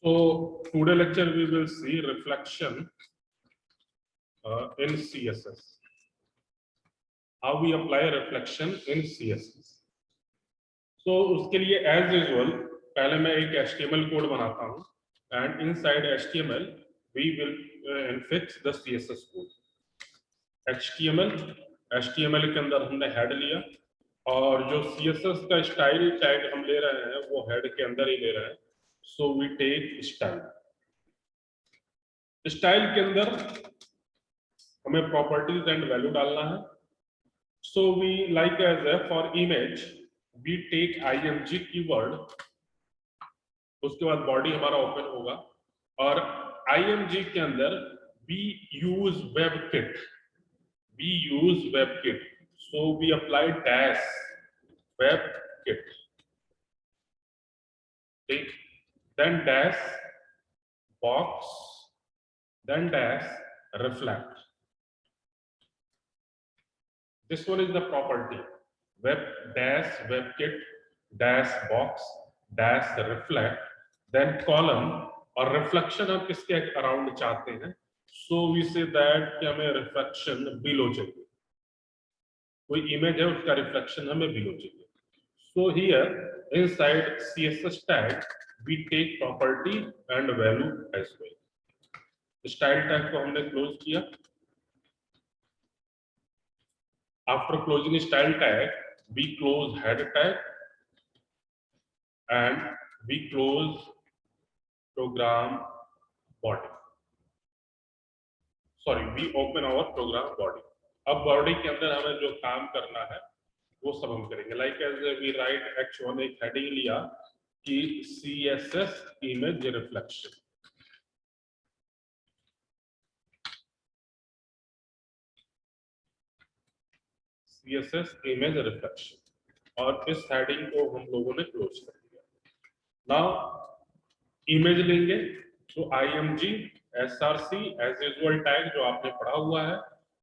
So today lecture we will see reflection in CSS. How we apply reflection in CSS. So उसके लिए as usual पहले मैं एक HTML code बनाता हूँ and inside HTML we will fix the CSS code. HTML के अंदर हमने head लिया और जो CSS का स्टाइल टैग हम ले रहे हैं वो हेड के अंदर ही ले रहे हैं. So we take स्टाइल के अंदर हमें प्रॉपर्टीज एंड वैल्यू डालना है. So we like as a for image we take img keyword, उसके बाद बॉडी हमारा ओपन होगा और img के अंदर we use WebKit. So we apply dash WebKit, ठीक, then dash box, then dash reflect. This one is the property WebKit dash box dash reflect, then column. और reflection हम किसके अराउंड चाहते हैं. सो वी से दैट कि हमें reflection below चाहिए. कोई इमेज है उसका रिफ्लेक्शन हमें बिलो चाहिए. So here inside CSS tag we take property and value as well. Style tag को हमने क्लोज किया. After closing style tag, we close head tag and we close program body. Sorry, we open our program body. अब body के अंदर हमें जो काम करना है वो सब हम करेंगे. Like as we write H1 एक heading लिया कि CSS image reflection. CSS image reflection और इस हेडिंग को हम लोगों ने क्लोज कर दिया. नाउ इमेज लेंगे तो img src as usual tag जो आपने पढ़ा हुआ है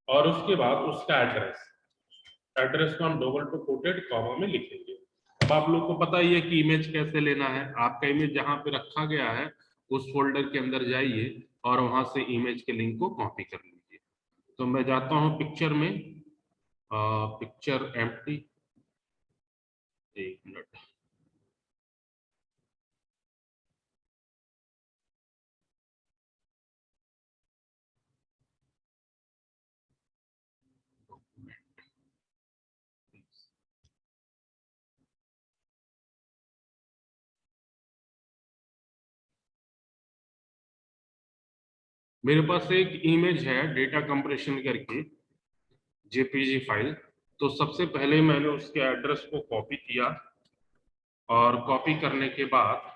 और उसके बाद उसका एड्रेस को हम डबल टू कोटेड कॉमा में लिखेंगे. अब आप लोग को पता ही है कि इमेज कैसे लेना है. आपका इमेज जहां पे रखा गया है उस फोल्डर के अंदर जाइए और वहां से इमेज के लिंक को कॉपी कर लीजिए. तो मैं जाता हूं पिक्चर में, पिक्चर एम्प्टी, एक मिनट. मेरे पास एक इमेज है डेटा कंप्रेशन करके जेपीजी फाइल. तो सबसे पहले मैंने उसके एड्रेस को कॉपी किया और कॉपी करने के बाद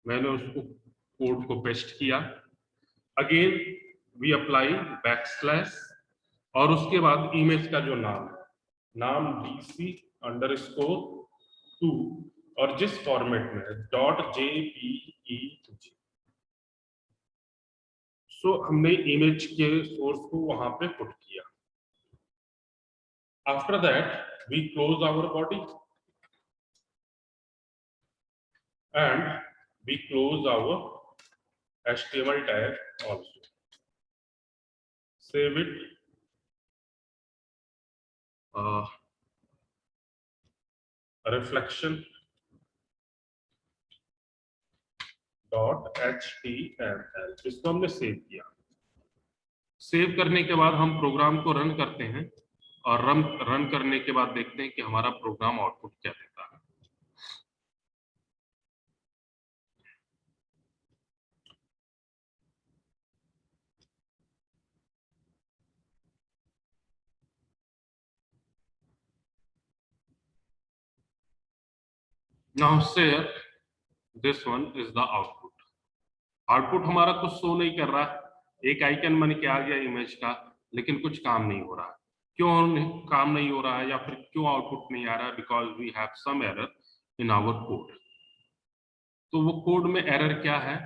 मैंने उसको कोड को पेस्ट किया. अगेन वी अप्लाई बैकस्लैश और उसके बाद इमेज का जो नाम DC_2 और जिस फॉर्मेट में .jpeg. सो हमने इमेज के सोर्स को वहां पे पुट किया. After that we close our body and we close our HTML tag also. Save it. Reflection .html. इसको हमने सेव किया. सेव करने के बाद हम प्रोग्राम को रन करते हैं और रन करने के बाद देखते हैं कि हमारा प्रोग्राम आउटपुट क्या देता है. Now share this one is the output. Output हमारा कुछ शो नहीं कर रहा. एक आइकन बन के आ गया इमेज का, लेकिन कुछ काम नहीं हो रहा. क्यों काम नहीं हो रहा है या फिर क्यों आउटपुट नहीं आ रहा है? Because we have some error in our code. तो वो कोड में एरर क्या है?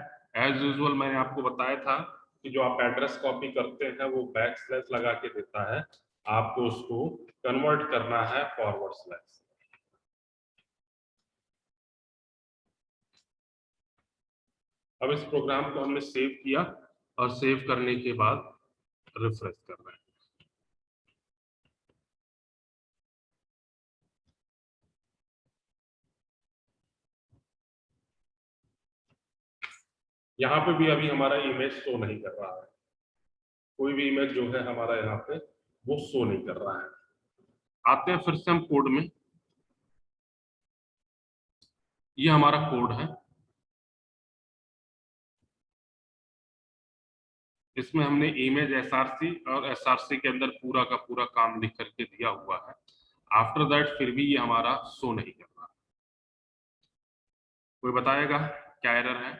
एज यूजुअल मैंने आपको बताया था कि जो आप एड्रेस कॉपी करते हैं वो बैकस्लैश लगा के देता है. आपको उसको कन्वर्ट करना है फॉरवर्ड स्लैश. अब इस प्रोग्राम को हमने सेव किया और सेव करने के बाद रिफ्रेश कर रहे हैं। यहाँ पे भी अभी हमारा इमेज शो नहीं कर रहा है, कोई भी इमेज जो है हमारा यहाँ पे वो शो नहीं कर रहा है। आते हैं फिर से हम कोड में। ये हमारा कोड है, इसमें हमने इमेज एसआरसी और एसआरसी के अंदर पूरा का पूरा काम लिख करके दिया हुआ है। आफ्टर दैट फिर भी ये हमारा शो नहीं कर रहा। कोई बताएगा क्या एरर है?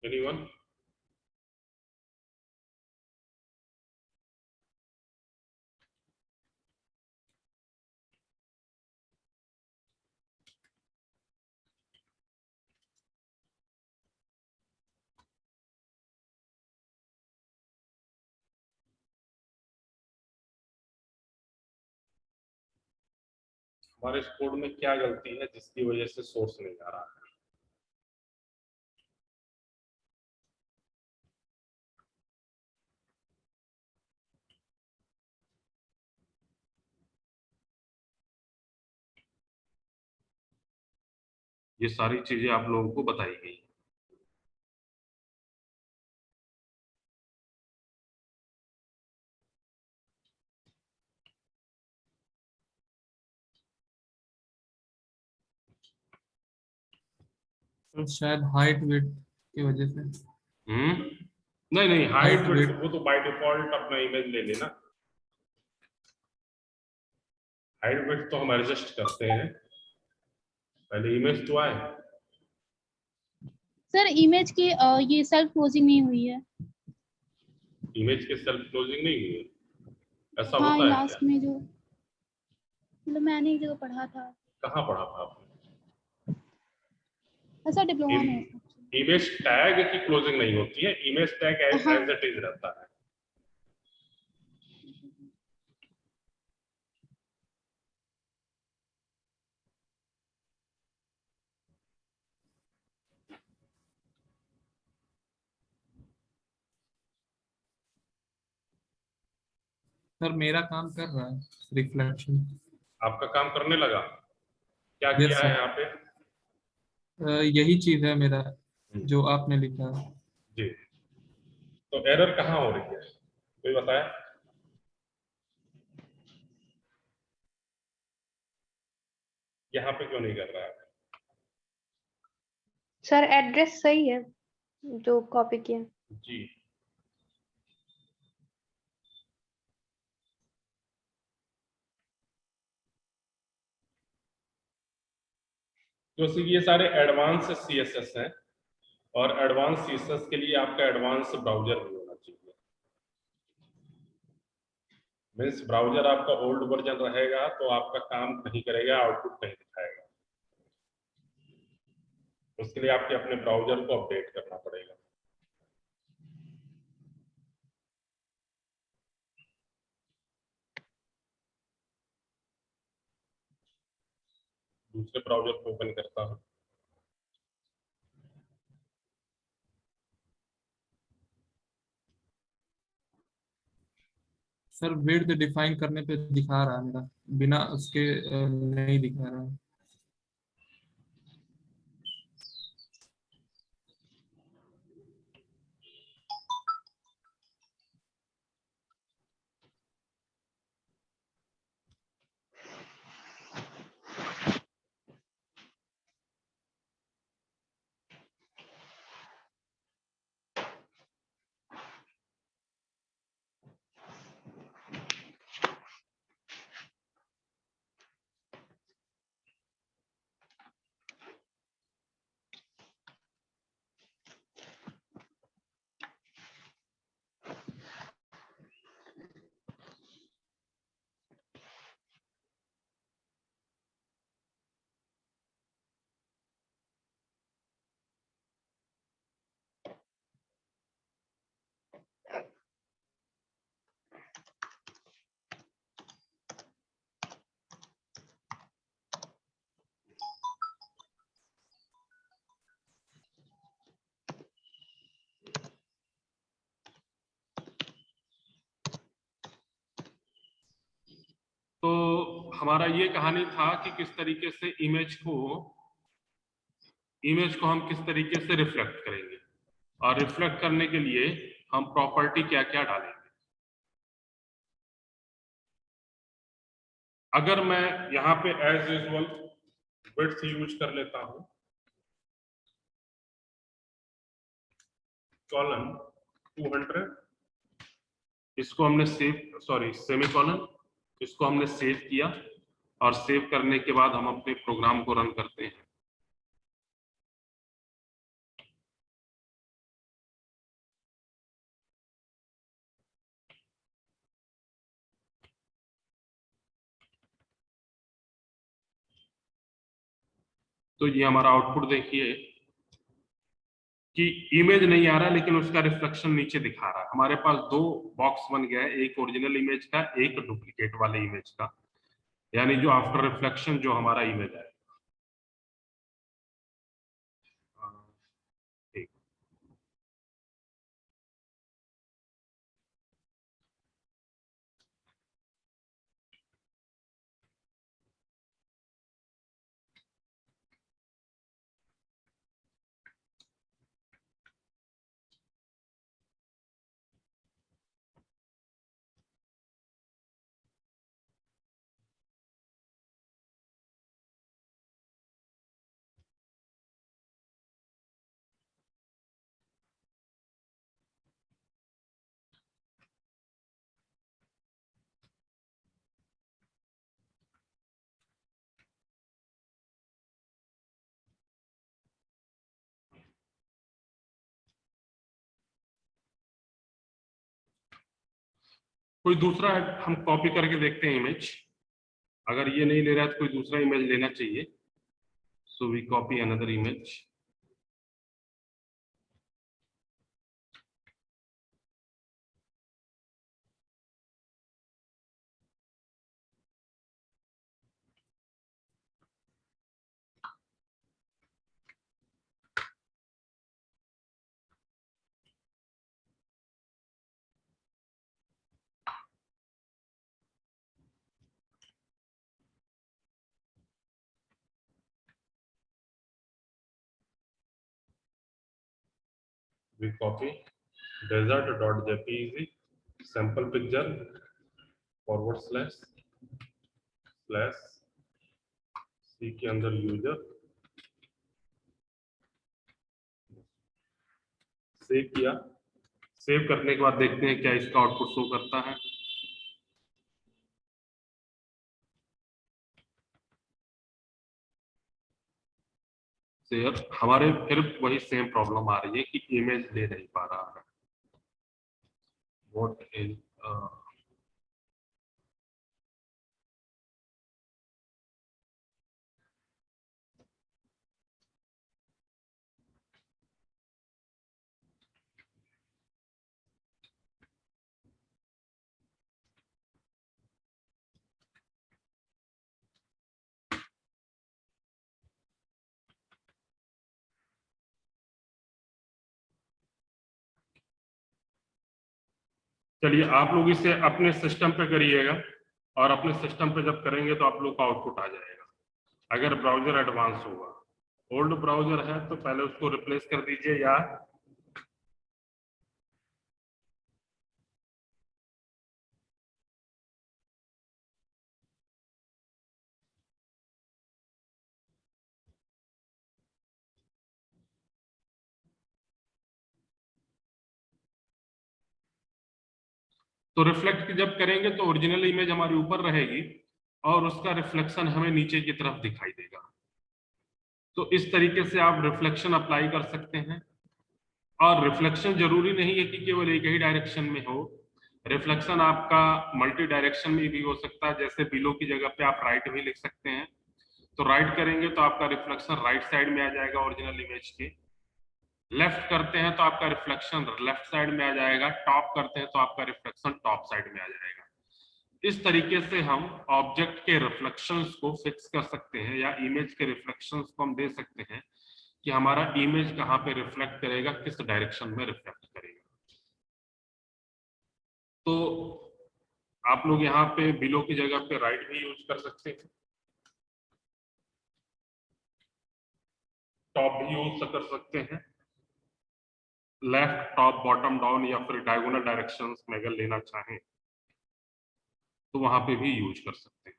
एनीवन? हमारे इस कोड में क्या गलती है जिसकी वजह से सोर्स नहीं आ रहा है? ये सारी चीजें आप लोगों को बताई गई। तो शायद हाइट वेट की वजह से। नहीं नहीं, हाइट हाइट विड्थ वेट। वो तो बाय डिफॉल्ट अपना इमेज ले लेना। हाइट विड्थ तो हम एडजस्ट करते हैं, पहले इमेज तो आए। सर इमेज की ये सेल्फ क्लोजिंग नहीं हुई है। इमेज के सेल्फ क्लोजिंग नहीं हुई है, ऐसा हाँ होता है क्या? लास्ट में जो मतलब मैंने एक जगह पढ़ा था। कहाँ पढ़ा था आपने? ऐसा डिप्लोमा में है। इमेज टैग की क्लोजिंग नहीं होती है, इमेज टैग हाँ एज इट इज रहता है। सर मेरा काम कर रहा है रिफ्लेक्शन। आपका काम करने लगा? क्या यस किया है सर। यहाँ पे? यही चीज है मेरा हम्म, जो आपने लिखा है। जी। तो एरर कहाँ हो रही है, कोई बताया? यहाँ पे क्यों नहीं कर रहा है? सर एड्रेस सही है जो कॉपी किया। जी। तो ये सारे एडवांस सीएसएस हैं, और एडवांस सीएसएस के लिए आपका एडवांस ब्राउजर भी होना चाहिए। मीन्स ब्राउजर आपका ओल्ड वर्जन रहेगा तो आपका काम नहीं करेगा, आउटपुट नहीं दिखाएगा। उसके लिए आपके अपने ब्राउजर को अपडेट करना पड़ेगा। दूसरे ब्राउजर को ओपन करता हूं। सर विड्थ डिफाइन करने पे दिखा रहा है मेरा, बिना उसके नहीं दिखा रहा है। हमारा ये कहानी था कि किस तरीके से इमेज को हम किस तरीके से रिफ्लेक्ट करेंगे, और रिफ्लेक्ट करने के लिए हम प्रॉपर्टी क्या क्या डालेंगे। अगर मैं यहाँ पे एज यूजुअल विड्थ यूज कर लेता हूं, कॉलन 200, इसको हमने सेमीकॉलन, इसको हमने सेव किया, और सेव करने के बाद हम अपने प्रोग्राम को रन करते हैं। तो ये हमारा आउटपुट देखिए कि इमेज नहीं आ रहा, लेकिन उसका रिफ्लेक्शन नीचे दिखा रहा है। हमारे पास दो बॉक्स बन गया है, एक ओरिजिनल इमेज का, एक डुप्लीकेट वाले इमेज का, यानी जो आफ्टर रिफ्लेक्शन जो हमारा इमेज है। ठीक, कोई दूसरा हम कॉपी करके देखते हैं इमेज। अगर ये नहीं ले रहा है तो कोई दूसरा इमेज लेना चाहिए। So we copy another image. We copy desert.jpeg sample picture // C के अंदर यूजर, सेव किया। सेव करने के बाद देखते हैं क्या इसका आउटपुट शो करता है। शेयर हमारे फिर वही सेम प्रॉब्लम आ रही है कि इमेज ले नहीं पा रहा है। What is चलिए आप लोग इसे अपने सिस्टम पे करिएगा, और अपने सिस्टम पे जब करेंगे तो आप लोग का आउटपुट आ जाएगा। अगर ब्राउजर एडवांस होगा, ओल्ड ब्राउजर है तो पहले उसको रिप्लेस कर दीजिए, या तो रिफ्लेक्ट जब करेंगे तो ओरिजिनल इमेज हमारी ऊपर रहेगी और उसका रिफ्लेक्शन हमें नीचे की तरफ दिखाई देगा। तो इस तरीके से आप रिफ्लेक्शन अप्लाई कर सकते हैं। और रिफ्लेक्शन जरूरी नहीं है कि केवल एक ही डायरेक्शन में हो, रिफ्लेक्शन आपका मल्टी डायरेक्शन में भी हो सकता है। जैसे बिलो की जगह पे आप राइट भी लिख सकते हैं, तो राइट करेंगे तो आपका रिफ्लेक्शन राइट साइड में आ जाएगा ओरिजिनल इमेज के। लेफ्ट करते हैं तो आपका रिफ्लेक्शन लेफ्ट साइड में आ जाएगा, टॉप करते हैं तो आपका रिफ्लेक्शन टॉप साइड में आ जाएगा। इस तरीके से हम ऑब्जेक्ट के रिफ्लेक्शंस को फिक्स कर सकते हैं, या इमेज के रिफ्लेक्शंस को हम दे सकते हैं कि हमारा इमेज कहाँ पे रिफ्लेक्ट करेगा, किस डायरेक्शन में रिफ्लेक्ट करेगा। तो आप लोग यहाँ पे बिलो की जगह पे राइट भी यूज कर सकते हैं, टॉप भी यूज कर सकते हैं, लेफ्ट टॉप बॉटम डाउन या फिर डायगोनल डायरेक्शंस में अगर लेना चाहें तो वहां पे भी यूज कर सकते हैं।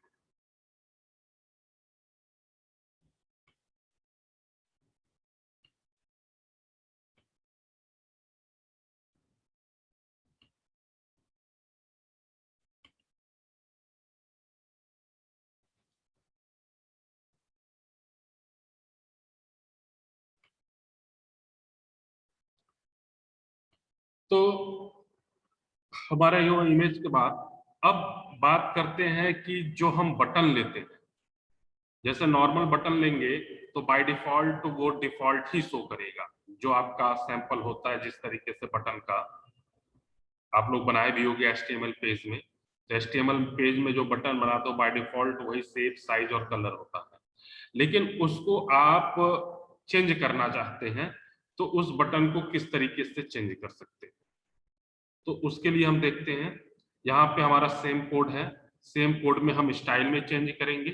तो हमारा ये इमेज के बाद अब बात करते हैं कि जो हम बटन लेते हैं, जैसे नॉर्मल बटन लेंगे तो बाय डिफॉल्ट वो डिफॉल्ट ही शो करेगा, जो आपका सैंपल होता है जिस तरीके से बटन का आप लोग बनाए भी होंगे HTML पेज में। तो HTML पेज में जो बटन बनाते हो बाय डिफॉल्ट वही शेप, साइज और कलर होता है, लेकिन उसको आप चेंज करना चाहते हैं तो उस बटन को किस तरीके से चेंज कर सकते हैं। तो उसके लिए हम देखते हैं, यहाँ पे हमारा सेम कोड है, सेम कोड में हम स्टाइल में चेंज करेंगे।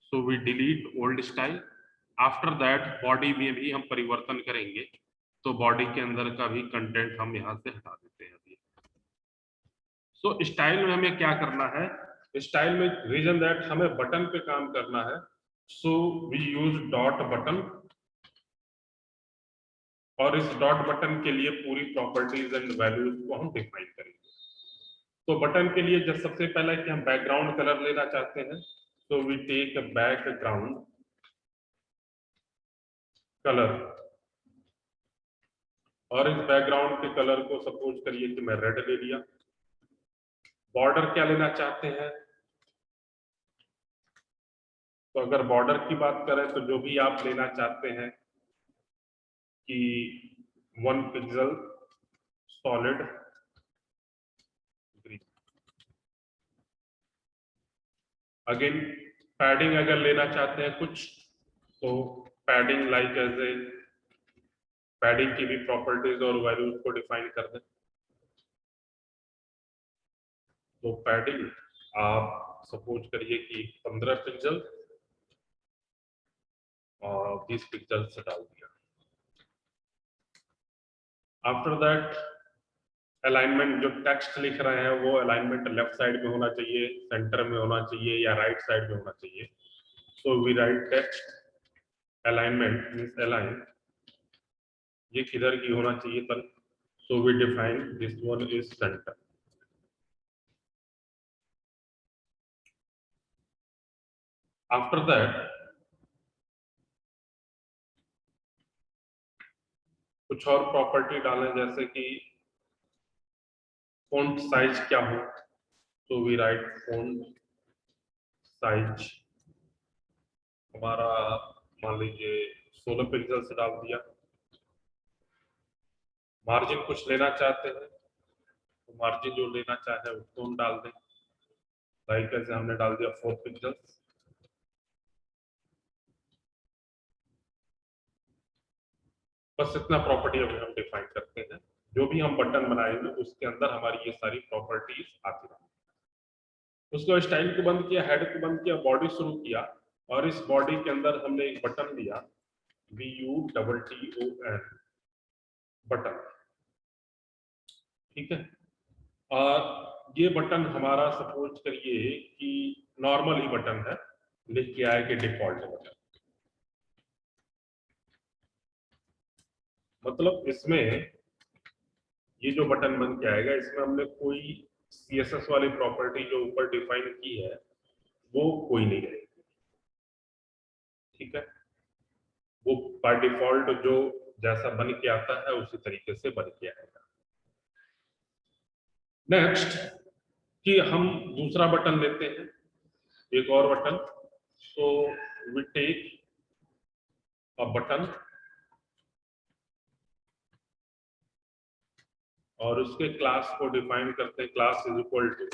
So we delete old style. After that body में भी हम परिवर्तन करेंगे, तो बॉडी के अंदर का भी कंटेंट हम यहाँ से हटा देते हैं अभी। सो स्टाइल में हमें क्या करना है, स्टाइल में रीजन दैट हमें बटन पे काम करना है, so we use dot button, और इस डॉट बटन के लिए पूरी प्रॉपर्टीज एंड वैल्यूज को हम डिफाइन करेंगे। तो बटन के लिए जब सबसे पहला कि हम बैकग्राउंड कलर लेना चाहते हैं, तो वी टेक बैकग्राउंड कलर, और इस बैकग्राउंड के कलर को सपोज करिए कि मैं रेड ले लिया। बॉर्डर क्या लेना चाहते हैं, तो अगर बॉर्डर की बात करें तो जो भी आप लेना चाहते हैं कि 1 pixel solid green. Again padding अगर लेना चाहते हैं कुछ, तो padding like as a, padding की भी प्रॉपर्टीज और वैल्यूज को डिफाइन कर दें। तो पैडिंग आप सपोज करिए कि 15 पिक्सल और 20 पिक्सल से डाल दिया। आफ्टर दैट अलाइनमेंट, जो टेक्स्ट लिख रहे हैं वो अलाइनमेंट लेफ्ट साइड में होना चाहिए, सेंटर में होना चाहिए या राइट साइड में होना चाहिए। So we write text alignment means align, ये किधर की होना चाहिए तल। So we define this one is centre. After that कुछ और प्रॉपर्टी डालें, जैसे कि फॉन्ट साइज क्या हो, तो वी राइट फॉन्ट साइज हमारा मान लीजिए 16 पिक्सल से डाल दिया। मार्जिन कुछ लेना चाहते हैं तो मार्जिन जो लेना चाहे उसको हम डाल दें, लाइक ऐसे हमने डाल दिया 4 पिक्सल। बस इतना प्रॉपर्टी अभी हम डिफाइन करते हैं, जो भी हम बटन बनाएंगे उसके अंदर हमारी ये सारी प्रॉपर्टीज आती रहेंगी। उसको स्टाइल को बंद किया, हेड को बंद किया, बॉडी शुरू किया, और इस बॉडी के अंदर हमने एक बटन लिया BUTTON बटन, ठीक है। और ये बटन हमारा सपोज करिए कि नॉर्मल ही बटन है, लिख के आए कि डिफॉल्ट बटन। मतलब इसमें ये जो बटन बन के आएगा इसमें हमने कोई CSS वाली प्रॉपर्टी जो ऊपर डिफाइन की है वो कोई नहीं रहेगी, ठीक है। वो बाय डिफॉल्ट जो जैसा बन के आता है उसी तरीके से बन के आएगा। नेक्स्ट कि हम दूसरा बटन लेते हैं, एक और button. So we take a button और उसके क्लास को डिफाइन करते हैं, क्लास इज इक्वल टू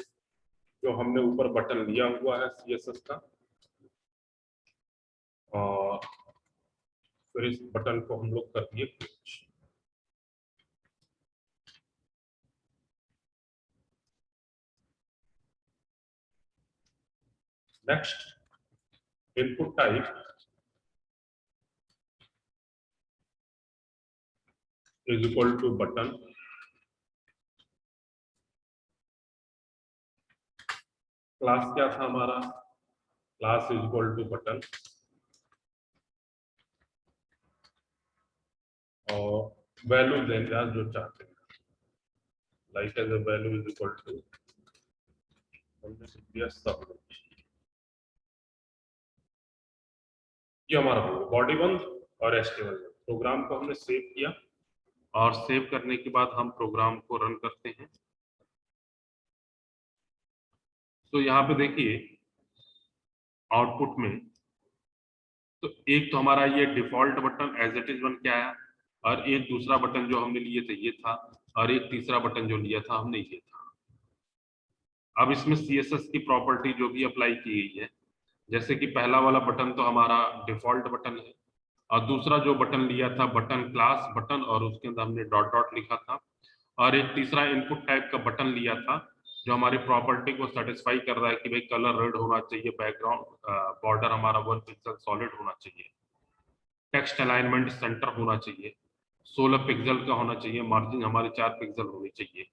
जो हमने ऊपर बटन लिया हुआ है CSS का, और फिर इस बटन को हम लोग कर दिए कुछ। Next input type is equal to button, class क्या था हमारा, class is equal to button, और वैल्यू देंगे जो चाहते हैं, like as a value is equal to हमने दिया सब। ये हमारा बॉडी वन और एचटीएमएल प्रोग्राम को हमने सेव किया, और सेव करने के बाद हम प्रोग्राम को रन करते हैं। तो यहाँ पे देखिए आउटपुट में, तो एक तो हमारा ये default button as it is बन के आया, और एक दूसरा बटन जो हमने लिए थे ये था, और एक तीसरा बटन जो लिया था हमने ये था। अब इसमें सीएसएस की प्रॉपर्टी जो भी अप्लाई की गई है, जैसे कि पहला वाला बटन तो हमारा डिफॉल्ट बटन है, और दूसरा जो बटन लिया था बटन क्लास बटन, और उसके अंदर हमने डॉट डॉट लिखा था, और एक तीसरा इनपुट टाइप का बटन लिया था जो हमारी प्रॉपर्टी को सेटिस्फाई कर रहा है कि भाई कलर रेड होना चाहिए, बैकग्राउंड बॉर्डर हमारा 1 पिक्सल सॉलिड होना चाहिए, टेक्स्ट अलाइनमेंट सेंटर होना चाहिए, 16 पिक्सल का होना चाहिए, मार्जिन हमारी 4 पिक्सल होनी चाहिए।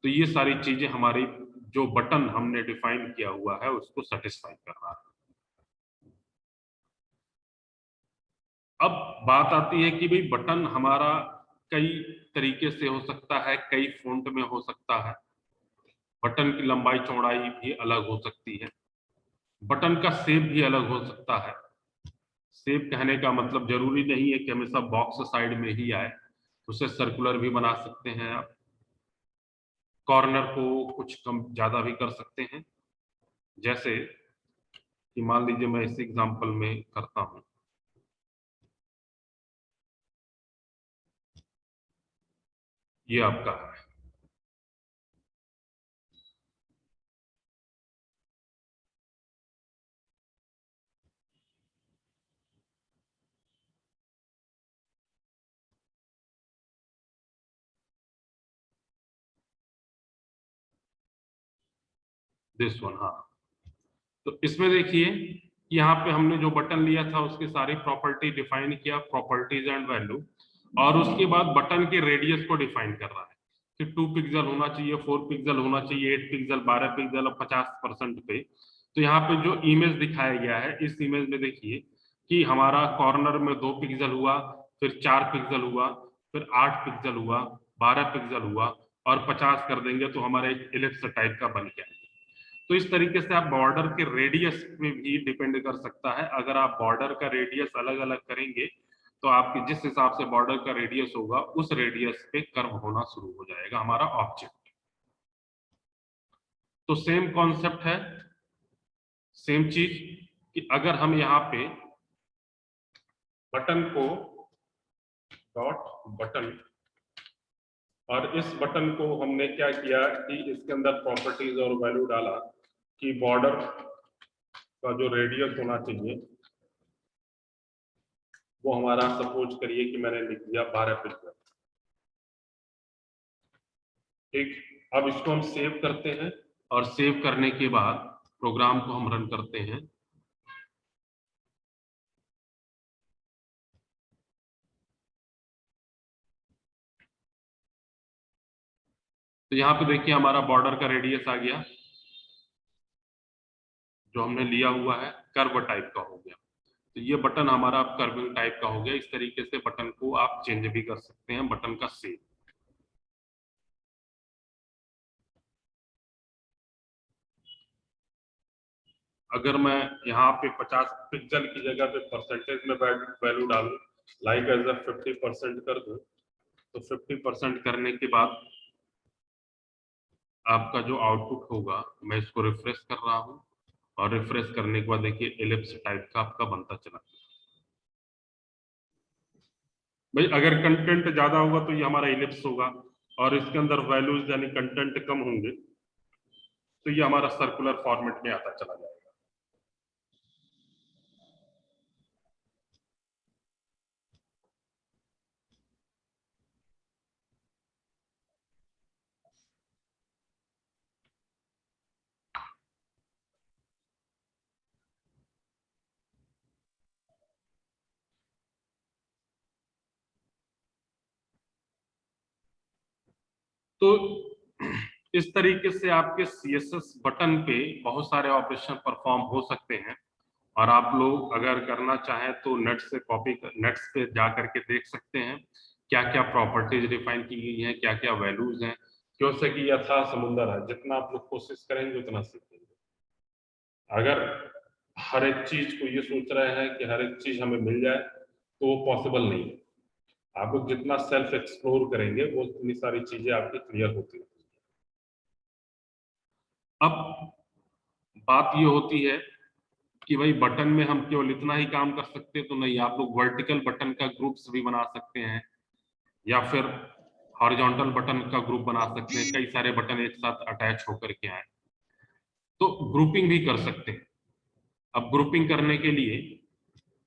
तो ये सारी चीजें हमारी जो बटन हमने डिफाइन किया हुआ है उसको सेटिस्फाई कर रहा है। अब बात आती है कि भाई बटन हमारा कई तरीके से हो सकता है, कई फॉन्ट में हो सकता है, बटन की लंबाई चौड़ाई भी अलग हो सकती है, बटन का शेप भी अलग हो सकता है। शेप कहने का मतलब जरूरी नहीं है कि हमेशा बॉक्स साइड में ही आए, उसे सर्कुलर भी बना सकते हैं आप, कॉर्नर को कुछ कम ज्यादा भी कर सकते हैं। जैसे कि मान लीजिए मैं इस एग्जांपल में करता हूं, ये आपका है, दिस वन। हाँ, तो इसमें देखिए कि यहाँ पे हमने जो बटन लिया था उसकी सारी प्रॉपर्टी डिफाइन किया, प्रॉपर्टीज एंड वैल्यू, और उसके बाद बटन के रेडियस को डिफाइन कर रहा है कि 2 पिक्सल होना चाहिए, 4 पिक्सल होना चाहिए, 8 पिक्सल, 12 पिक्सल, और 50% पे। तो यहाँ पे जो इमेज दिखाया गया है, इस इमेज में देखिए कि हमारा कॉर्नर में 2 पिक्सल हुआ, फिर 4 पिक्सल हुआ, फिर 8 पिक्सल हुआ, 12 पिक्सल हुआ, और 50 कर देंगे तो हमारा एक इलिप्स टाइप का बन गया। तो इस तरीके से आप बॉर्डर के रेडियस पे भी डिपेंड कर सकता है। अगर आप बॉर्डर का रेडियस अलग अलग करेंगे तो आपके जिस हिसाब से बॉर्डर का रेडियस होगा उस रेडियस पे कर्व होना शुरू हो जाएगा हमारा ऑब्जेक्ट। तो सेम कॉन्सेप्ट है, सेम चीज कि अगर हम यहाँ पे बटन को डॉट बटन, और इस बटन को हमने क्या किया कि इसके अंदर प्रॉपर्टीज और वैल्यू डाला कि बॉर्डर का जो रेडियस होना चाहिए वो हमारा, सपोज करिए कि मैंने लिख दिया 12 पिक्सल। ठीक, अब इसको हम सेव करते हैं, और सेव करने के बाद प्रोग्राम को हम रन करते हैं। तो यहाँ पे देखिए हमारा बॉर्डर का रेडियस आ गया जो हमने लिया हुआ है, कर्व टाइप का हो गया। तो ये बटन हमारा कर्विंग टाइप का हो गया। इस तरीके से बटन को आप चेंज भी कर सकते हैं, बटन का शेप। अगर मैं यहाँ पे 50 पिक्सल की जगह पे परसेंटेज में वैल्यू डालूं, लाइक एज 50% कर दूं, तो 50% करने के बाद आपका जो आउटपुट होगा, मैं इसको रिफ्रेश कर रहा हूँ, और रिफ्रेश करने के बाद देखिए एलिप्स टाइप का आपका बनता चला गया। भाई अगर कंटेंट ज्यादा होगा तो ये हमारा इलिप्स होगा, और इसके अंदर वैल्यूज यानी कंटेंट कम होंगे तो ये हमारा सर्कुलर फॉर्मेट में आता चला जाएगा। तो इस तरीके से आपके CSS बटन पे बहुत सारे ऑपरेशन परफॉर्म हो सकते हैं, और आप लोग अगर करना चाहें तो नेट्स पे जा करके देख सकते हैं क्या क्या प्रॉपर्टीज डिफाइन की गई हैं, क्या क्या वैल्यूज हैं, क्योंकि कि यथा समुंदर है, जितना आप लोग कोशिश करेंगे उतना सीखेंगे। अगर हर एक चीज को ये सोच रहे हैं कि हर एक चीज हमें मिल जाए तो वो पॉसिबल नहीं है। आप लोग जितना सेल्फ एक्सप्लोर करेंगे वो इतनी सारी चीजें आपकी क्लियर होती हैं। अब बात ये होती है कि भाई बटन में हम केवल इतना ही काम कर सकते हैं तो नहीं, आप लोग वर्टिकल बटन का ग्रुप्स भी बना सकते हैं, या फिर हॉरिजॉन्टल बटन का ग्रुप बना सकते हैं, कई सारे बटन एक साथ अटैच होकर के आए तो ग्रुपिंग भी कर सकते हैं। अब ग्रुपिंग करने के लिए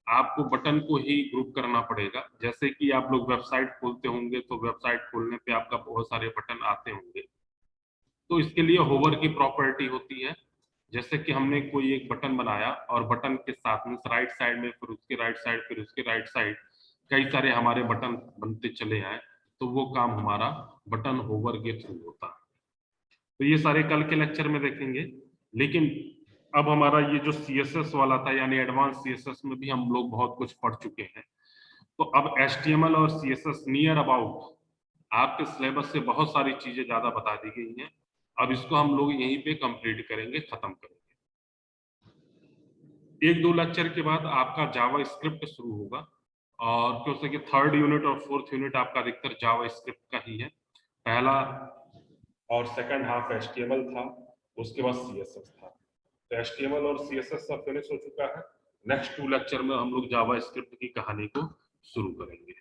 आपको बटन को ही ग्रुप करना पड़ेगा। जैसे कि आप लोग वेबसाइट खोलते होंगे तो वेबसाइट खोलने पे आपका बहुत सारे बटन आते होंगे, तो इसके लिए होवर की प्रॉपर्टी होती है। जैसे कि हमने कोई एक बटन बनाया और बटन के साथ में राइट साइड में, फिर उसके राइट साइड, फिर उसके राइट साइड कई सारे हमारे बटन बनते चले आए, तो वो काम हमारा बटन होवर के थ्रू होता है। तो ये सारे कल के लेक्चर में देखेंगे। लेकिन अब हमारा ये जो CSS वाला था, यानी एडवांस CSS में भी हम लोग बहुत कुछ पढ़ चुके हैं। तो अब HTML और CSS नियर अबाउट आपके सिलेबस से बहुत सारी चीजें ज्यादा बता दी गई हैं। अब इसको हम लोग यहीं पे कंप्लीट करेंगे, खत्म करेंगे। एक दो लेक्चर के बाद आपका जावा स्क्रिप्ट शुरू होगा, और क्योंकि कि 3rd यूनिट और 4th यूनिट आपका अधिकतर जावा स्क्रिप्ट का ही है। पहला और सेकंड हाफ HTML था, उसके बाद CSS था। तो HTML और CSS सब फिनिश हो चुका है। नेक्स्ट 2 लेक्चर में हम लोग जावा स्क्रिप्ट की कहानी को शुरू करेंगे।